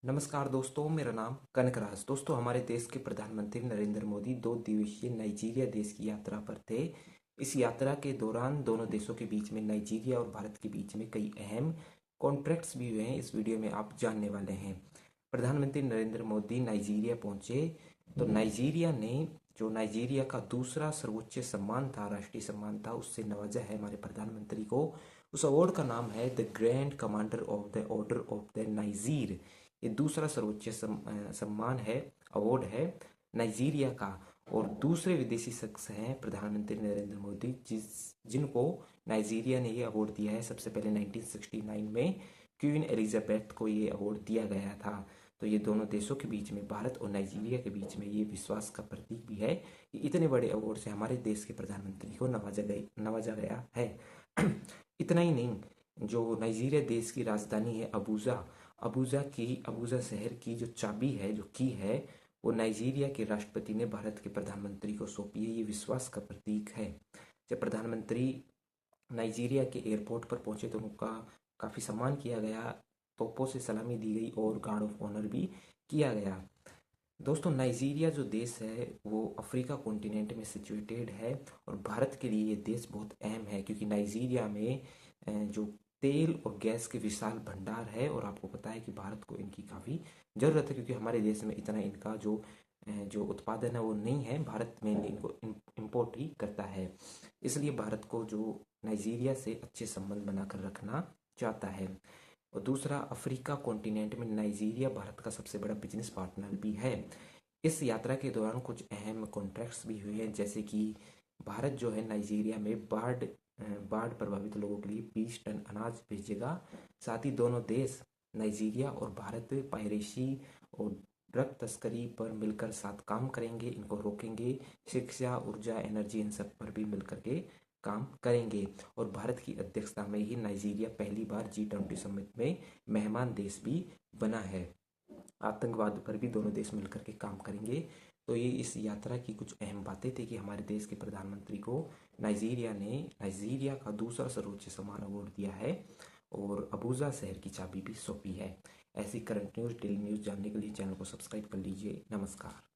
नमस्कार दोस्तों, मेरा नाम कनकराज। दोस्तों, हमारे देश के प्रधानमंत्री नरेंद्र मोदी 2 दिवसीय नाइजीरिया देश की यात्रा पर थे। इस यात्रा के दौरान दोनों देशों के बीच में, नाइजीरिया और भारत के बीच में कई अहम कॉन्ट्रैक्ट्स भी हुए हैं। इस वीडियो में आप जानने वाले हैं। प्रधानमंत्री नरेंद्र मोदी नाइजीरिया पहुंचे तो नाइजीरिया का दूसरा सर्वोच्च सम्मान था, राष्ट्रीय सम्मान था, उससे नवाजा है हमारे प्रधानमंत्री को। उस अवार्ड का नाम है the grand commander of the order of the Niger. ये दूसरा सर्वोच्च सम्मान है, अवार्ड है नाइजीरिया का। और दूसरे विदेशी शख्स हैं प्रधानमंत्री नरेंद्र मोदी, जिनको नाइजीरिया ने ये अवार्ड दिया है। सबसे पहले 1969 में क्वीन एलिजाबेथ को ये अवार्ड दिया गया था। तो ये दोनों देशों के बीच में, भारत और नाइजीरिया के बीच में, ये विश्वास का प्रतीक भी है कि इतने बड़े अवार्ड से हमारे देश के प्रधानमंत्री को नवाजा गया है। इतना ही नहीं, जो नाइजीरिया देश की राजधानी है अबूजा शहर की जो चाबी है, जो की है, वो नाइजीरिया के राष्ट्रपति ने भारत के प्रधानमंत्री को सौंपी है। ये विश्वास का प्रतीक है। जब प्रधानमंत्री नाइजीरिया के एयरपोर्ट पर पहुंचे तो उनका काफ़ी सम्मान किया गया, तोपों से सलामी दी गई और गार्ड ऑफ ऑनर भी किया गया। दोस्तों, नाइजीरिया जो देश है वो अफ्रीका कॉन्टिनेंट में सिचुएटेड है और भारत के लिए ये देश बहुत अहम है, क्योंकि नाइजीरिया में जो तेल और गैस के विशाल भंडार है, और आपको पता है कि भारत को इनकी काफ़ी ज़रूरत है, क्योंकि हमारे देश में इतना इनका जो उत्पादन है वो नहीं है। भारत में इनको इम्पोर्ट ही करता है। इसलिए भारत को जो नाइजीरिया से अच्छे संबंध बनाकर रखना चाहता है। और दूसरा, अफ्रीका कॉन्टिनेंट में नाइजीरिया भारत का सबसे बड़ा बिजनेस पार्टनर भी है। इस यात्रा के दौरान कुछ अहम कॉन्ट्रैक्ट्स भी हुए हैं, जैसे कि भारत जो है नाइजीरिया में बाढ़ प्रभावित लोगों के लिए 20 टन अनाज भेजेगा। साथ ही दोनों देश, नाइजीरिया और भारत, पायरेसी और ड्रग तस्करी पर मिलकर साथ काम करेंगे, इनको रोकेंगे। शिक्षा, ऊर्जा, एनर्जी, इन सब पर भी मिलकर के काम करेंगे। और भारत की अध्यक्षता में ही नाइजीरिया पहली बार G20 समिट में मेहमान देश भी बना है। आतंकवाद पर भी दोनों देश मिलकर के काम करेंगे। तो ये इस यात्रा की कुछ अहम बातें थी कि हमारे देश के प्रधानमंत्री को नाइजीरिया ने नाइजीरिया का दूसरा सर्वोच्च सम्मान अवार्ड दिया है और अबूजा शहर की चाबी भी सौंपी है। ऐसी करंट न्यूज़, डेली न्यूज़ जानने के लिए चैनल को सब्सक्राइब कर लीजिए। नमस्कार।